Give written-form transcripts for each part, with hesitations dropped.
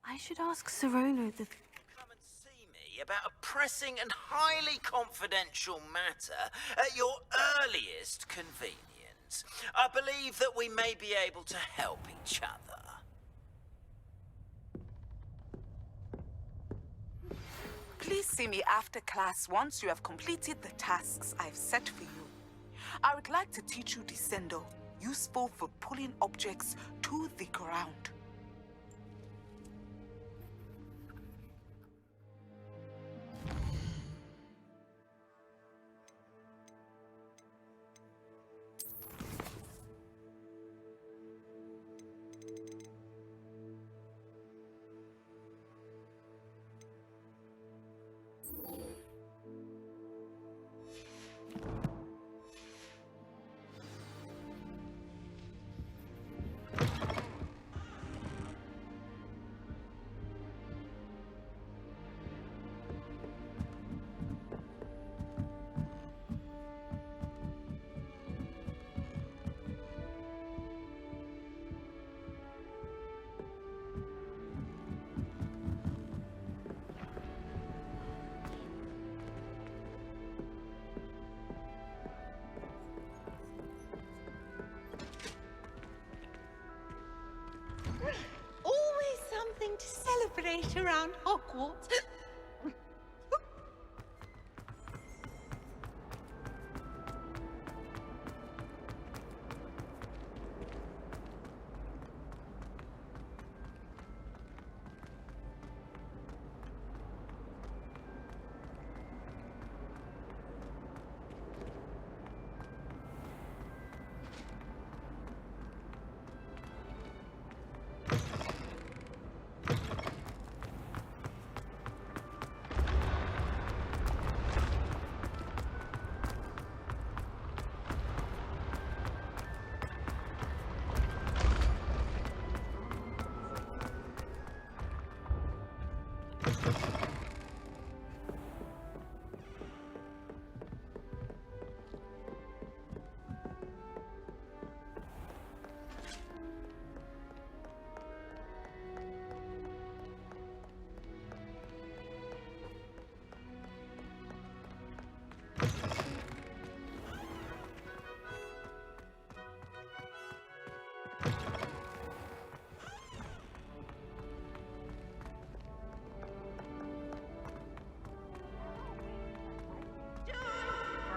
I should ask Sirolo the... Come and see me about a pressing and highly confidential matter at your earliest convenience. I believe that we may be able to help each other. Please see me after class once you have completed the tasks I've set for you. I would like to teach you Descendo, useful for pulling objects to the ground. Always something to celebrate around Hogwarts.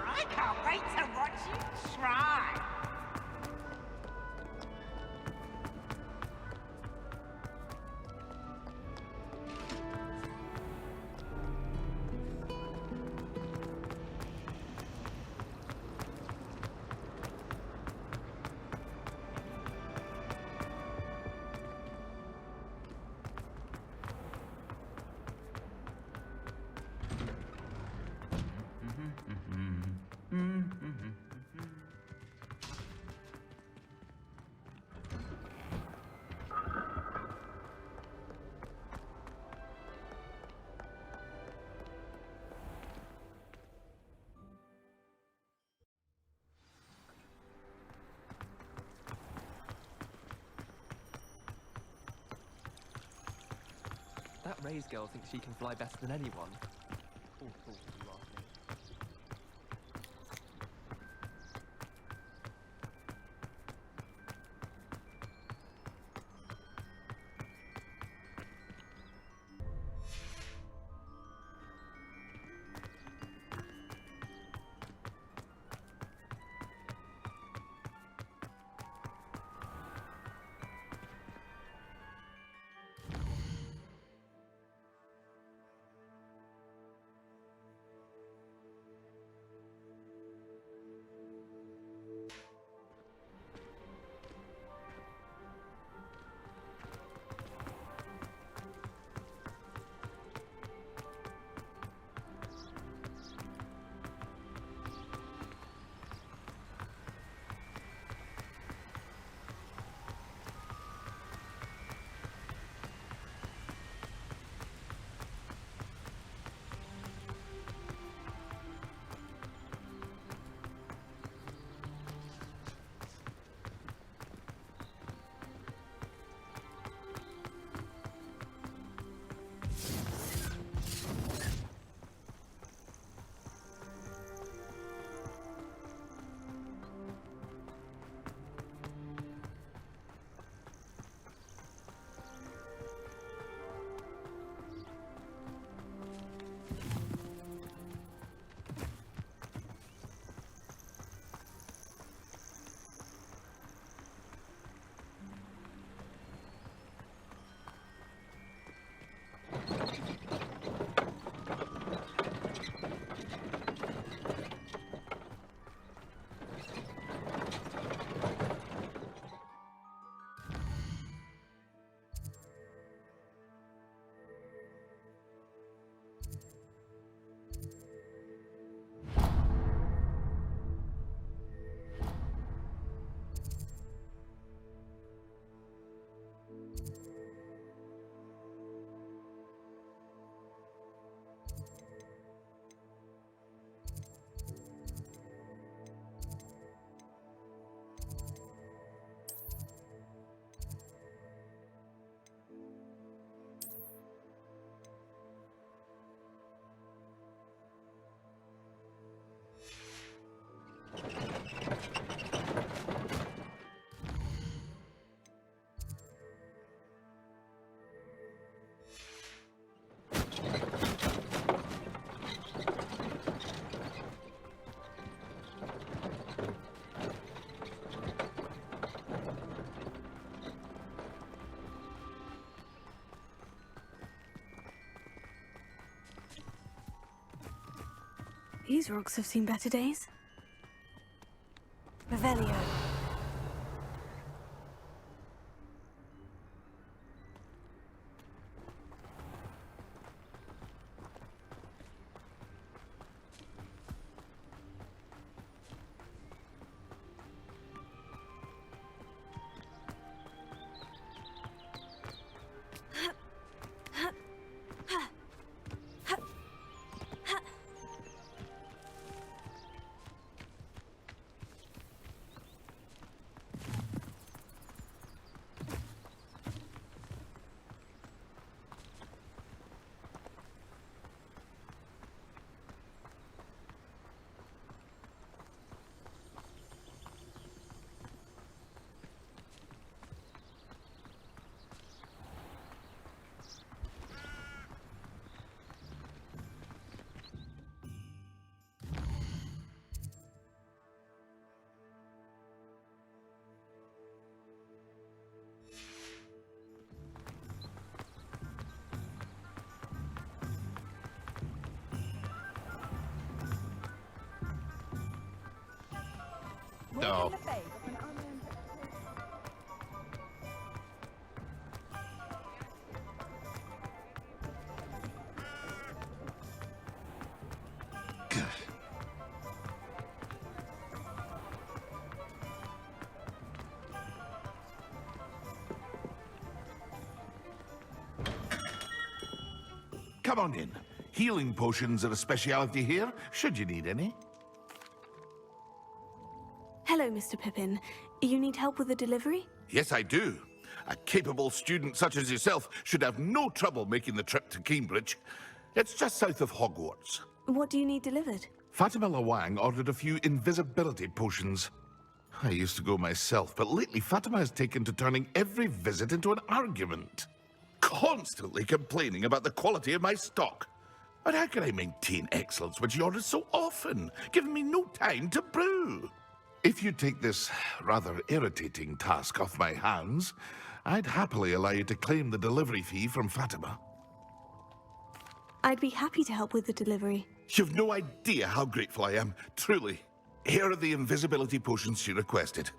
I can't wait to watch you try. That Ray's girl thinks she can fly better than anyone. All talk, you ask me. These rocks have seen better days. Revelio. No. Come on in. Healing potions are a speciality here, should you need any. Hello, Mr. Pippin. You need help with the delivery? Yes, I do. A capable student such as yourself should have no trouble making the trip to Cambridge. It's just south of Hogwarts. What do you need delivered? Fatima Lawang ordered a few invisibility potions. I used to go myself, but lately Fatima has taken to turning every visit into an argument. Constantly complaining about the quality of my stock. But how can I maintain excellence when she orders so often, giving me no time to brew? If you take this rather irritating task off my hands, I'd happily allow you to claim the delivery fee from Fatima. I'd be happy to help with the delivery. You've no idea how grateful I am, truly. Here are the invisibility potions she requested.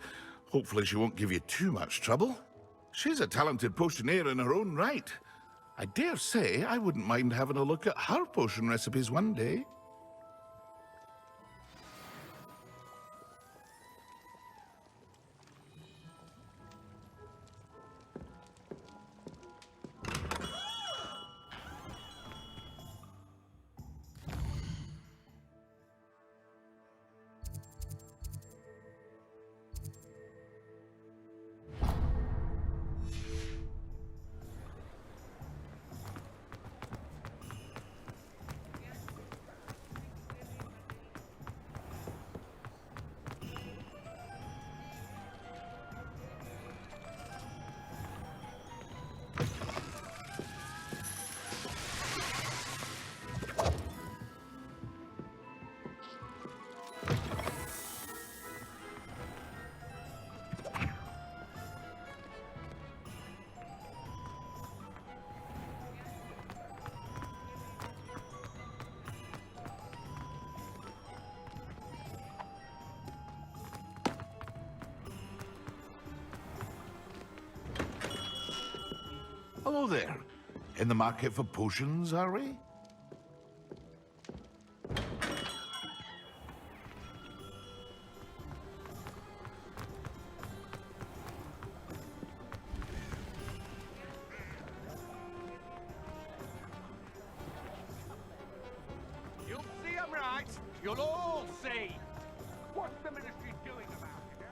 Hopefully she won't give you too much trouble. She's a talented potioneer in her own right. I dare say I wouldn't mind having a look at her potion recipes one day. Hello there. In the market for potions, are we? You'll see 'em right. You'll all see. What's the ministry doing about it, eh?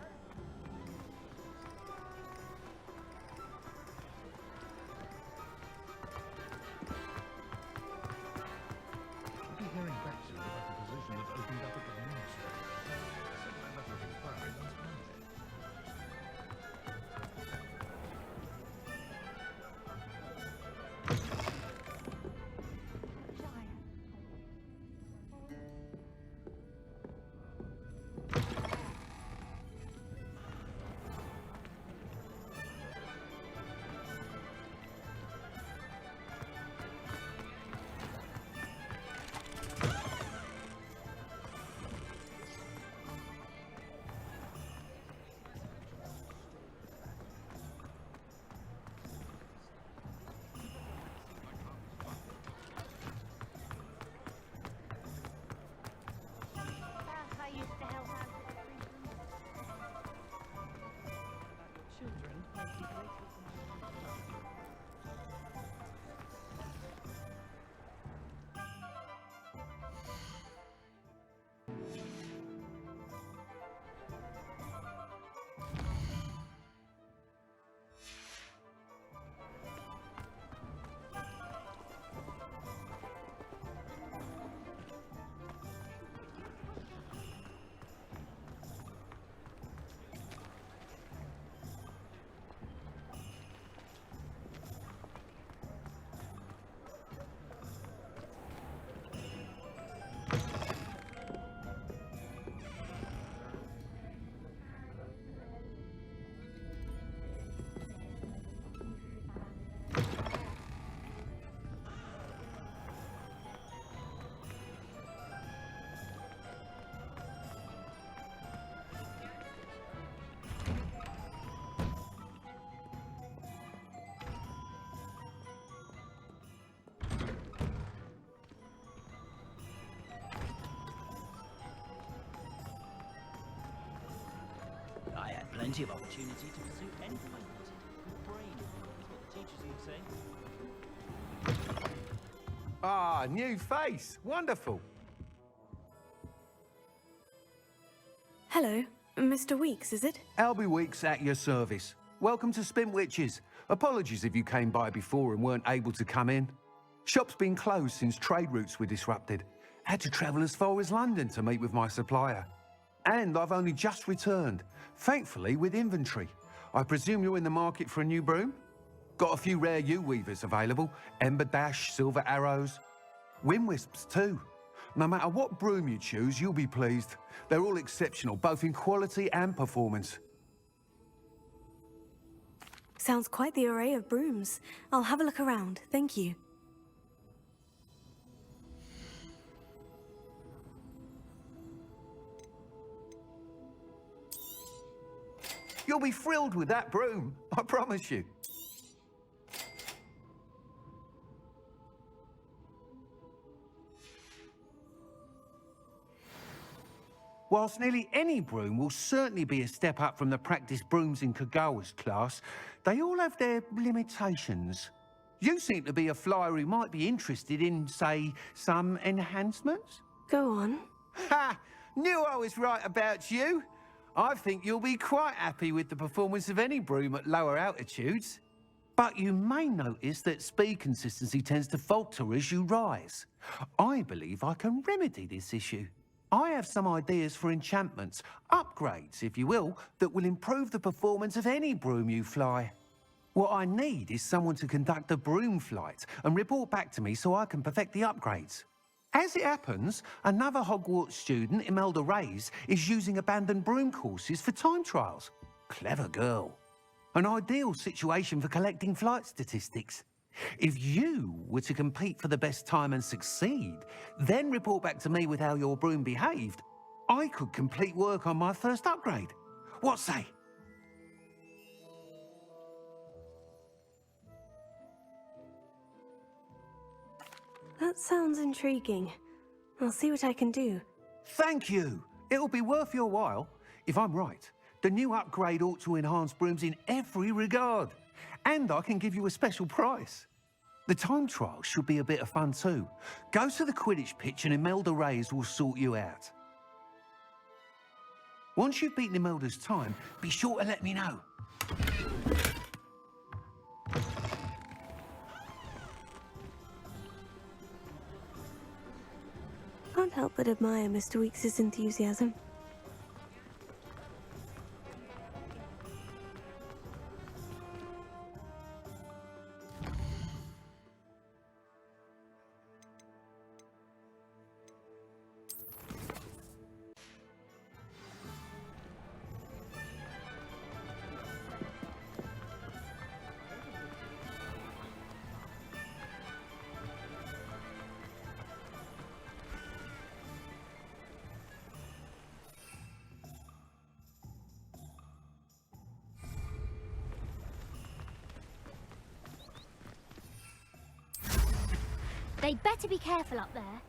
Hearing back soon about the position that opened up at the ministry. Sent my letter of inquiry last Monday. plenty of opportunity to pursue anything I wanted. With brain, is what the teachers would say. Ah, new face. Wonderful. Hello, Mr. Weeks, is it? Albie Weeks at your service. Welcome to Spintwitches. Apologies if you came by before and weren't able to come in. Shop's been closed since trade routes were disrupted. Had to travel as far as London to meet with my supplier. And I've only just returned, thankfully with inventory. I presume you're in the market for a new broom? Got a few rare U-weavers available. Ember Dash, Silver Arrows. Wind Wisps too. No matter what broom you choose, you'll be pleased. They're all exceptional, both in quality and performance. Sounds quite the array of brooms. I'll have a look around, thank you. You'll be thrilled with that broom, I promise you. Whilst nearly any broom will certainly be a step up from the practice brooms in Kagawa's class, they all have their limitations. You seem to be a flyer who might be interested in, say, some enhancements? Go on. Ha! Knew I was right about you. I think you'll be quite happy with the performance of any broom at lower altitudes. But you may notice that speed consistency tends to falter as you rise. I believe I can remedy this issue. I have some ideas for enchantments, upgrades, if you will, that will improve the performance of any broom you fly. What I need is someone to conduct a broom flight and report back to me so I can perfect the upgrades. As it happens, another Hogwarts student, Imelda Reyes, is using abandoned broom courses for time trials. Clever girl. An ideal situation for collecting flight statistics. If you were to compete for the best time and succeed, then report back to me with how your broom behaved, I could complete work on my first upgrade. What say? That sounds intriguing. I'll see what I can do. Thank you. It'll be worth your while. If I'm right, the new upgrade ought to enhance brooms in every regard. And I can give you a special price. The time trial should be a bit of fun too. Go to the Quidditch pitch and Imelda Reyes will sort you out. Once you've beaten Imelda's time, be sure to let me know. Can't help but admire Mr. Weeks' enthusiasm. They'd better be careful up there.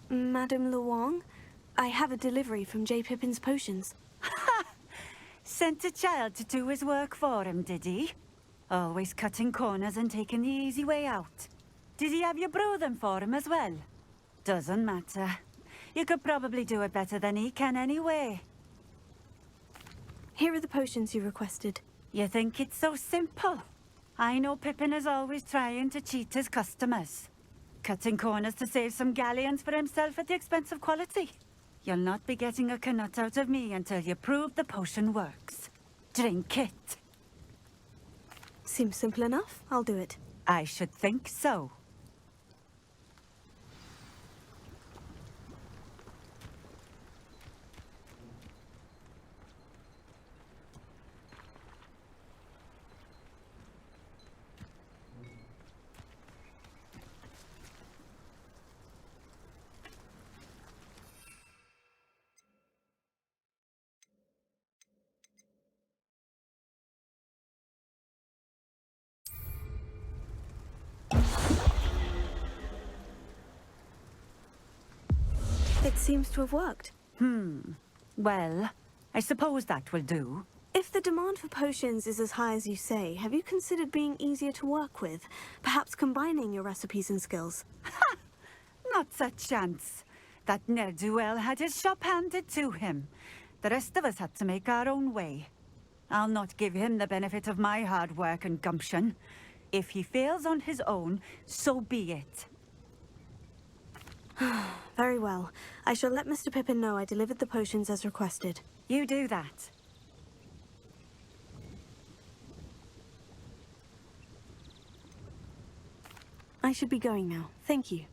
Madame Luong, I have a delivery from J. Pippin's potions. Sent a child to do his work for him, did he? Always cutting corners and taking the easy way out. Did he have you brew them for him as well? Doesn't matter. You could probably do it better than he can anyway. Here are the potions you requested. You think it's so simple? I know Pippin is always trying to cheat his customers. Cutting corners to save some galleons for himself at the expense of quality. You'll not be getting a canut out of me until you prove the potion works. Drink it. Seems simple enough. I'll do it. I should think so. It seems to have worked. Well, I suppose that will do. If the demand for potions is as high as you say, have you considered being easier to work with? Perhaps combining your recipes and skills? Not a chance. That ne'er-do-well had his shop handed to him. The rest of us had to make our own way. I'll not give him the benefit of my hard work and gumption. If he fails on his own, so be it. Very well. I shall let Mr. Pippin know I delivered the potions as requested. You do that. I should be going now. Thank you.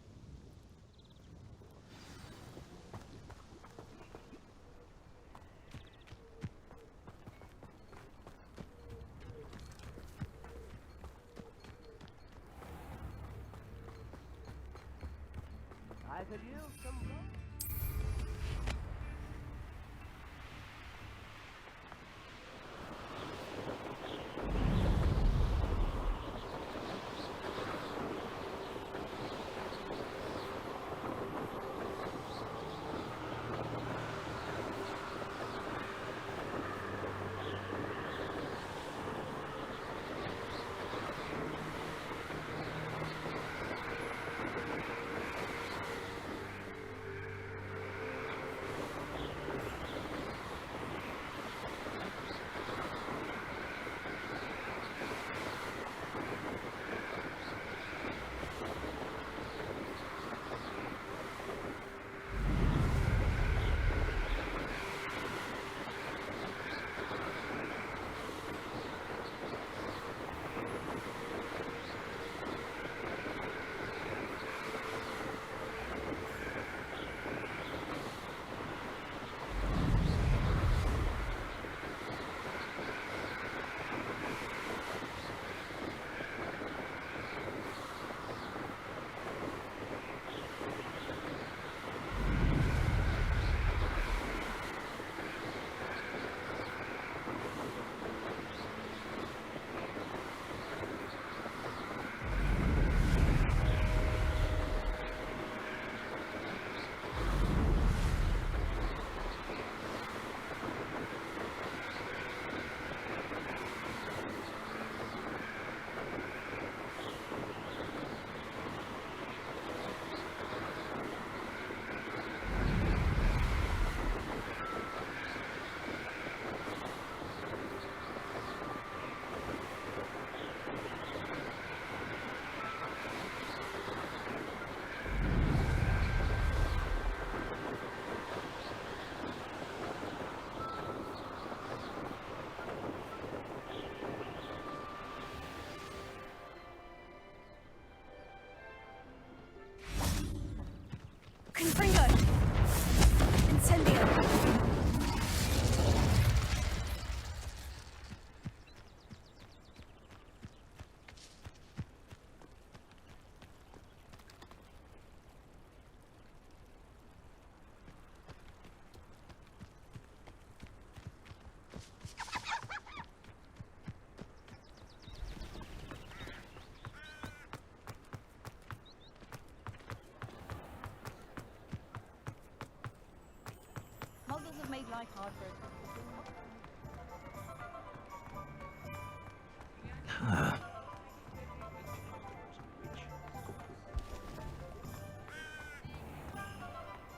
like hard-broken.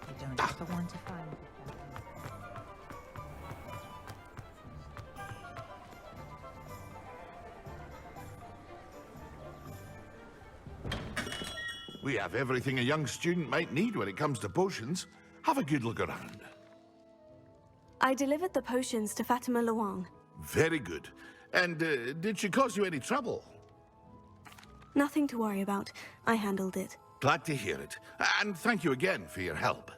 You don't have to want to find it. We have everything a young student might need when it comes to potions. Have a good look around. I delivered the potions to Fatima Luang. Very good. And did she cause you any trouble? Nothing to worry about. I handled it. Glad to hear it. And thank you again for your help.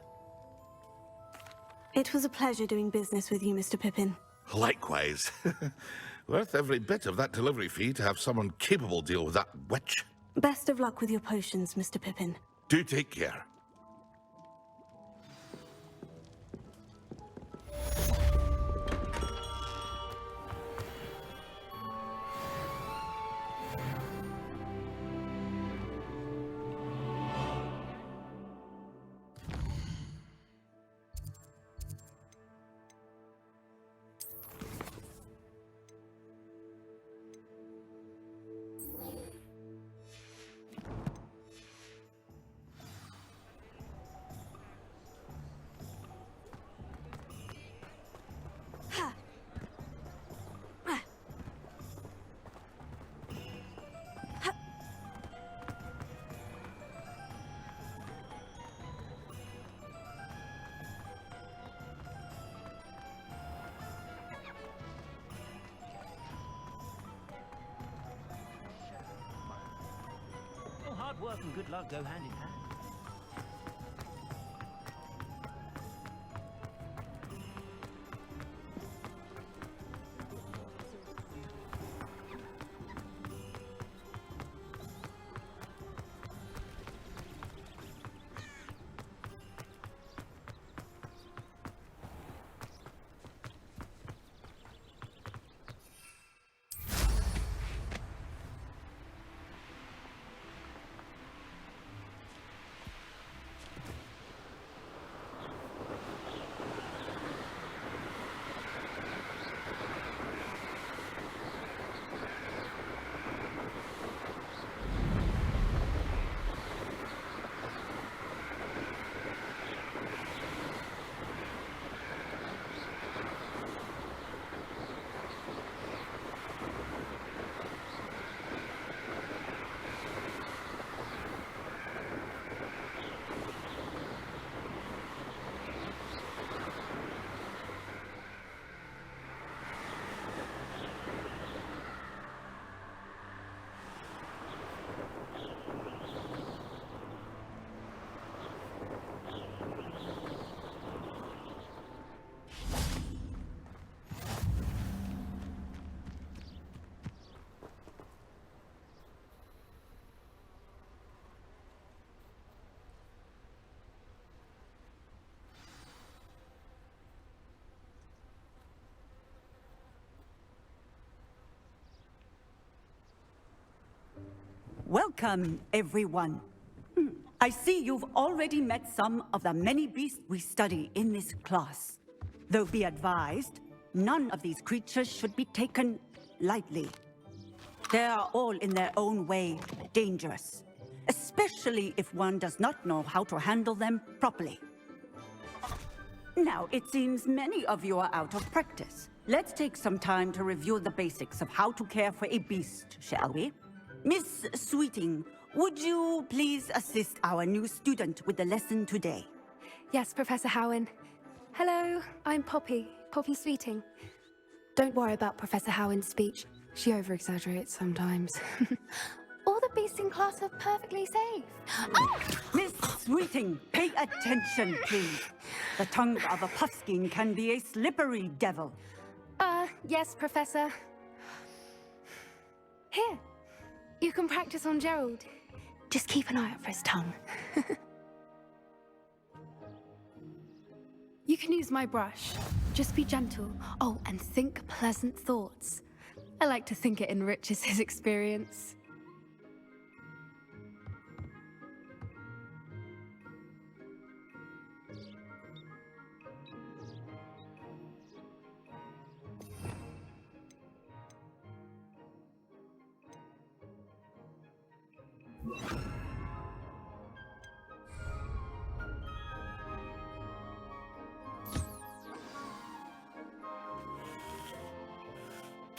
It was a pleasure doing business with you, Mr. Pippin. Likewise. Worth every bit of that delivery fee to have someone capable deal with that witch. Best of luck with your potions, Mr. Pippin. Do take care. Well, hard work and good luck go hand in hand. Welcome, everyone. I see you've already met some of the many beasts we study in this class. Though be advised, none of these creatures should be taken lightly. They are all in their own way dangerous, especially if one does not know how to handle them properly. Now, it seems many of you are out of practice. Let's take some time to review the basics of how to care for a beast, shall we? Miss Sweeting, would you please assist our new student with the lesson today? Yes, Professor Howen. Hello, I'm Poppy Sweeting. Don't worry about Professor Howen's speech. She over-exaggerates sometimes. All the beasts in class are perfectly safe. Oh! Miss Sweeting, pay attention, please. The tongue of a puffskein can be a slippery devil. Yes, Professor. Here, you can practice on Gerald. Just keep an eye out for his tongue. You can use my brush. Just be gentle. Oh, and think pleasant thoughts. I like to think it enriches his experience.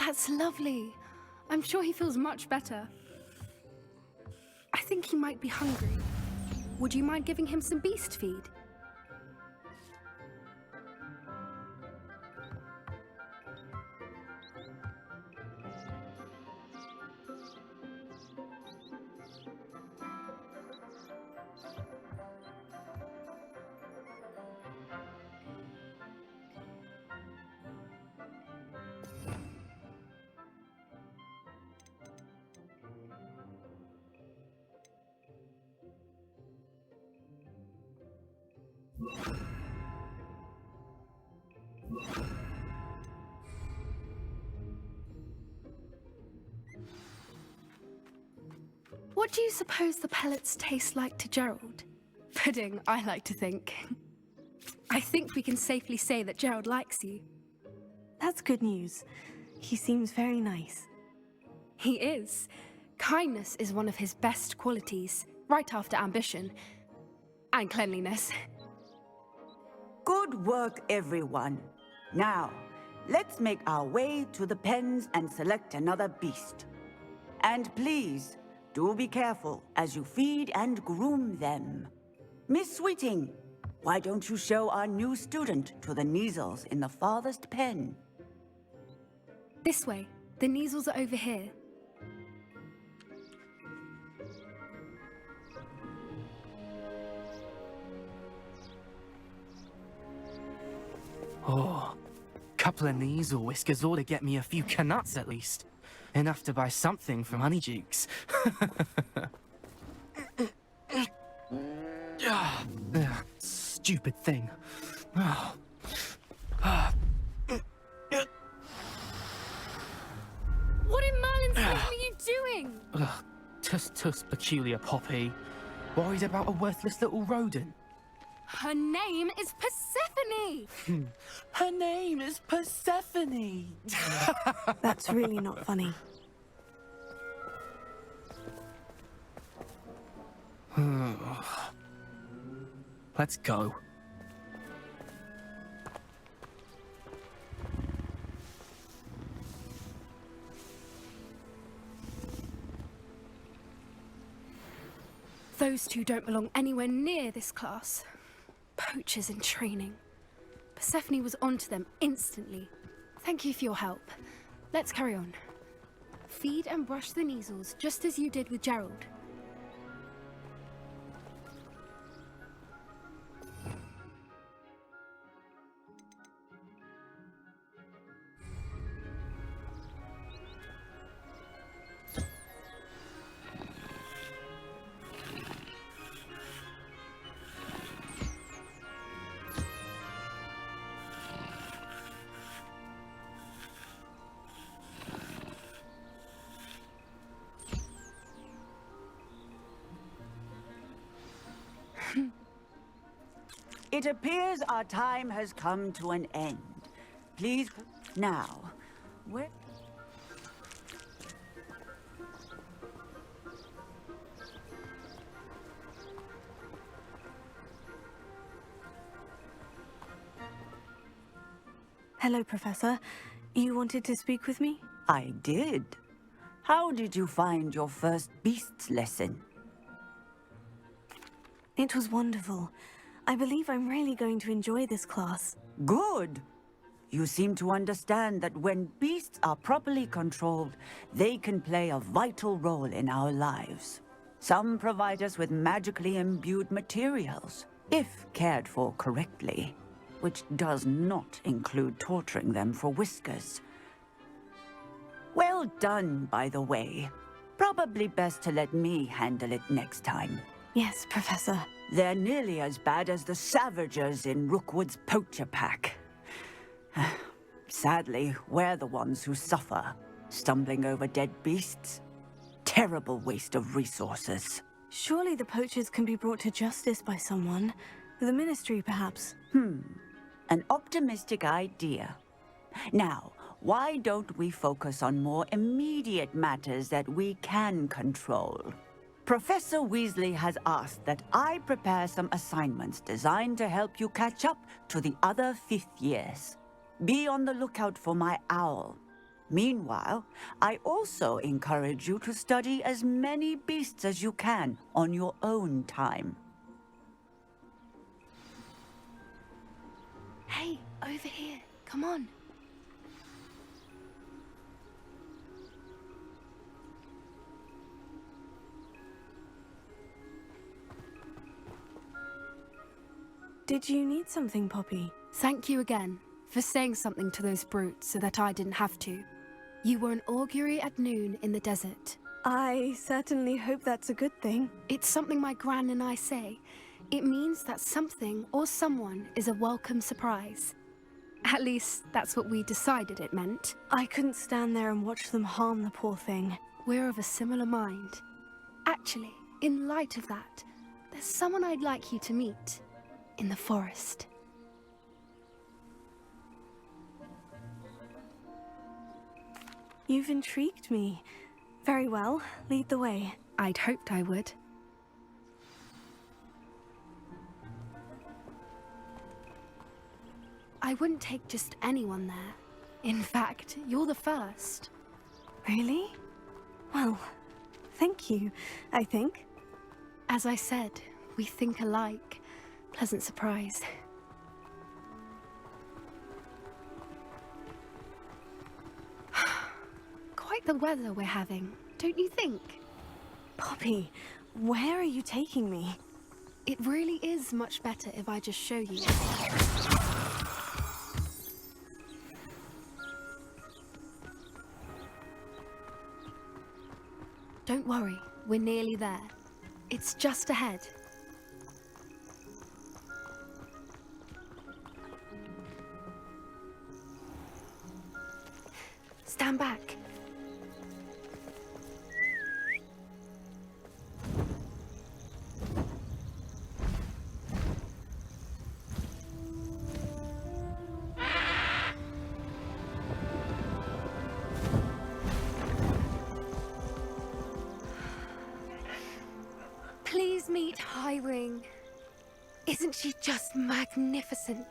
That's lovely. I'm sure he feels much better. I think he might be hungry. Would you mind giving him some beast feed? What do you suppose the pellets taste like to Gerald? Pudding, I like to think. I think we can safely say that Gerald likes you. That's good news. He seems very nice. He is. Kindness is one of his best qualities, right after ambition. And cleanliness. Good work, everyone. Now, let's make our way to the pens and select another beast. And please, do be careful as you feed and groom them. Miss Sweeting, why don't you show our new student to the Kneazles in the farthest pen? This way. The Kneazles are over here. Oh, couple of Kneazle whiskers ought to get me a few canuts at least. Enough to buy something from Honeydukes. Stupid thing. Oh. What in Merlin's name are you doing? Tuss, peculiar Poppy. Worried about a worthless little rodent. Her name is Persephone! Her name is Persephone! That's really not funny. Let's go. Those two don't belong anywhere near this class. Poachers in training. Persephone was onto them instantly. Thank you for your help. Let's carry on. Feed and brush the Kneazles, just as you did with Gerald. It appears our time has come to an end. Please, now, where... Hello, Professor. You wanted to speak with me? I did. How did you find your first beasts lesson? It was wonderful. I believe I'm really going to enjoy this class. Good. You seem to understand that when beasts are properly controlled, they can play a vital role in our lives. Some provide us with magically imbued materials, if cared for correctly, which does not include torturing them for whiskers. Well done, by the way. Probably best to let me handle it next time. Yes, Professor. They're nearly as bad as the Savagers in Rookwood's poacher pack. Sadly, we're the ones who suffer, stumbling over dead beasts. Terrible waste of resources. Surely the poachers can be brought to justice by someone. The Ministry, perhaps. An optimistic idea. Now, why don't we focus on more immediate matters that we can control? Professor Weasley has asked that I prepare some assignments designed to help you catch up to the other 5th years. Be on the lookout for my owl. Meanwhile, I also encourage you to study as many beasts as you can on your own time. Hey, over here. Come on. Did you need something, Poppy? Thank you again for saying something to those brutes so that I didn't have to. You were an augury at noon in the desert. I certainly hope that's a good thing. It's something my gran and I say. It means that something or someone is a welcome surprise. At least, that's what we decided it meant. I couldn't stand there and watch them harm the poor thing. We're of a similar mind. Actually, in light of that, there's someone I'd like you to meet. In the forest. You've intrigued me. Very well, lead the way. I'd hoped I would. I wouldn't take just anyone there. In fact, you're the first. Really? Well, thank you, I think. As I said, we think alike. Pleasant surprise. Quite the weather we're having, don't you think? Poppy, where are you taking me? It really is much better if I just show you. Don't worry, we're nearly there. It's just ahead. Stand back. Please meet Highwing. Isn't she just magnificent?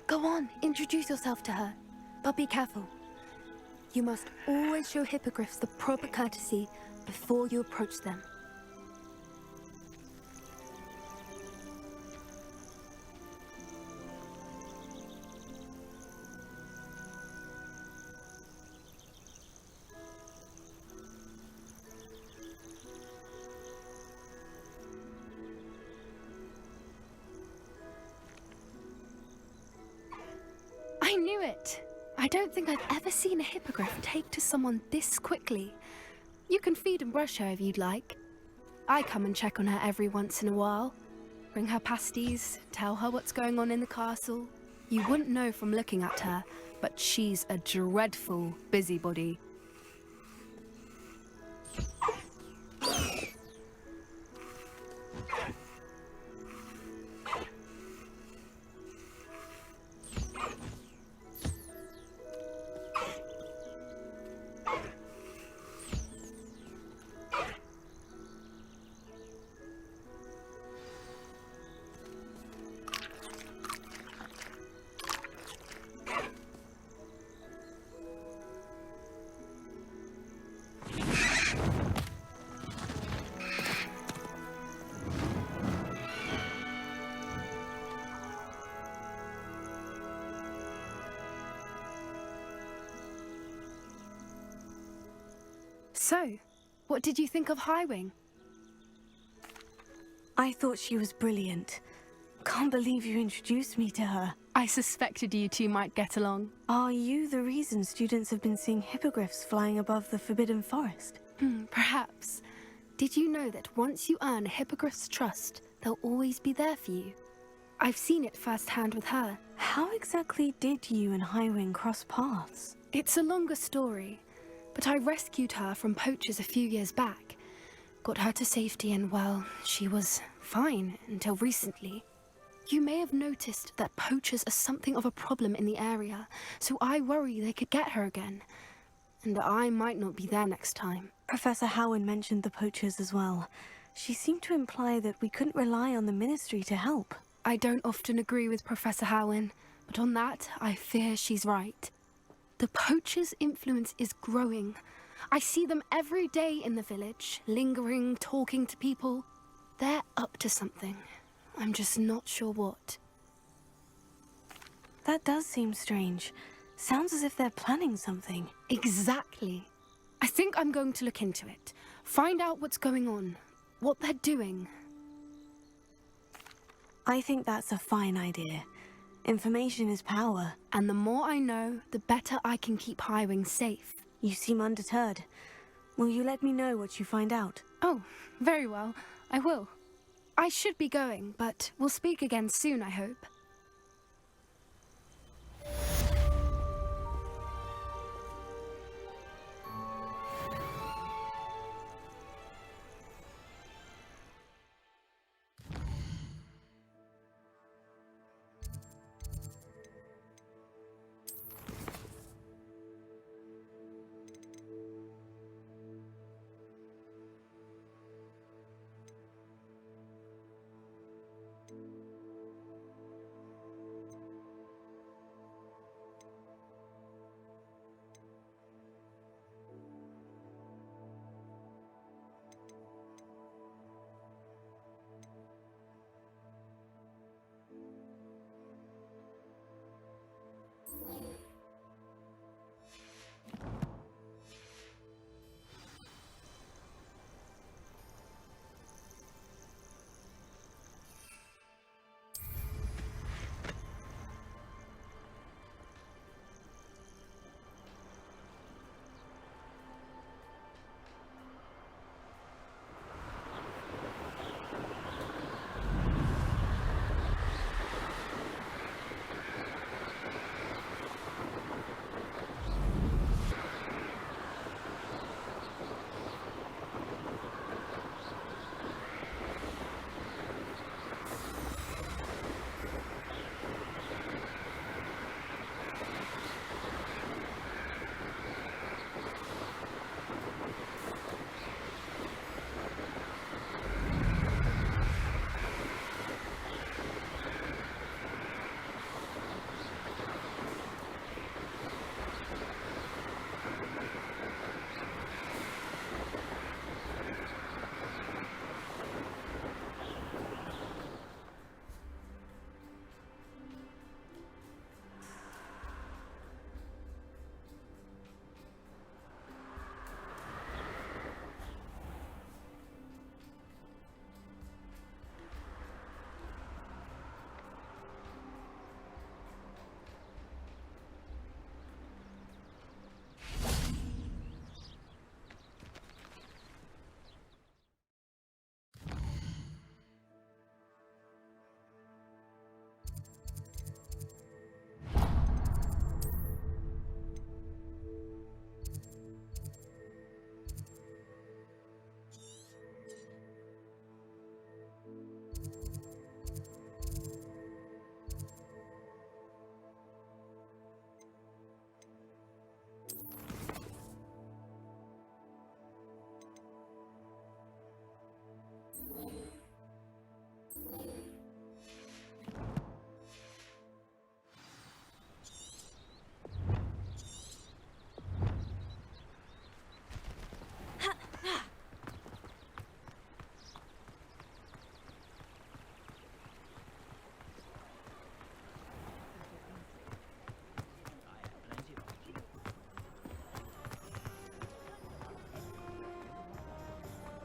Go on, introduce yourself to her. But be careful. You must always show hippogriffs the proper courtesy before you approach them. I knew it! I don't think I've ever seen a hippogriff take to someone this quickly. You can feed and brush her if you'd like. I come and check on her every once in a while. Bring her pasties, tell her what's going on in the castle. You wouldn't know from looking at her, but she's a dreadful busybody. So, what did you think of Highwing? I thought she was brilliant. Can't believe you introduced me to her. I suspected you two might get along. Are you the reason students have been seeing hippogriffs flying above the Forbidden Forest? Perhaps. Did you know that once you earn a hippogriff's trust, they'll always be there for you? I've seen it firsthand with her. How exactly did you and Highwing cross paths? It's a longer story, but I rescued her from poachers a few years back. Got her to safety and, well, she was fine until recently. You may have noticed that poachers are something of a problem in the area, so I worry they could get her again. And I might not be there next time. Professor Howen mentioned the poachers as well. She seemed to imply that we couldn't rely on the Ministry to help. I don't often agree with Professor Howen, but on that, I fear she's right. The poachers' influence is growing. I see them every day in the village, lingering, talking to people. They're up to something. I'm just not sure what. That does seem strange. Sounds as if they're planning something. Exactly. I think I'm going to look into it. Find out what's going on. What they're doing. I think that's a fine idea. Information is power. And the more I know, the better I can keep hiring safe. You seem undeterred. Will you let me know what you find out? Oh, very well. I will. I should be going, but we'll speak again soon, I hope.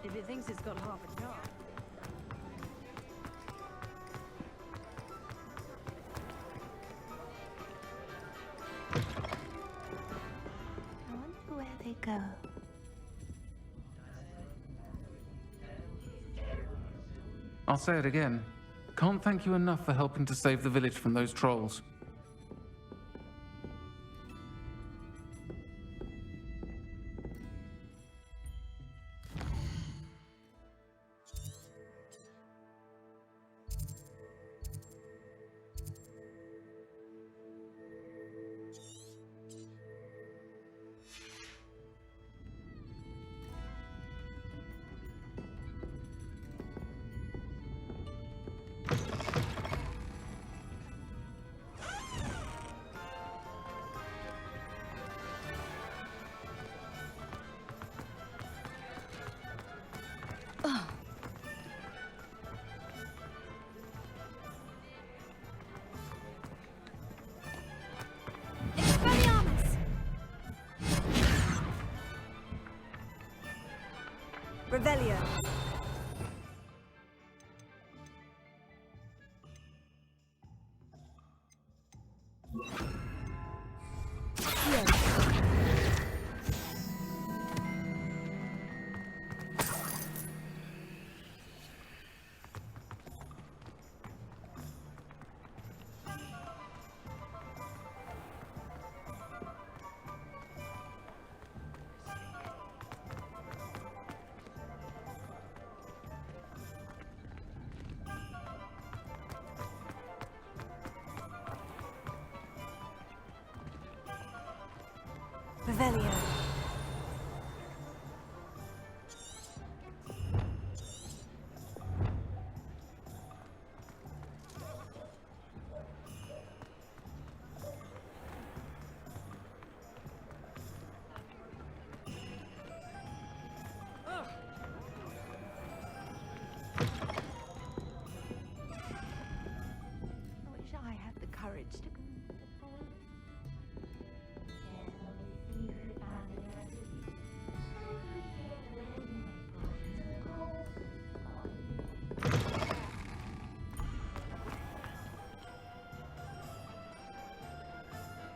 If it thinks it's got half a chance. I wonder where they go. I'll say it again. Can't thank you enough for helping to save the village from those trolls. Revelio. Revelio.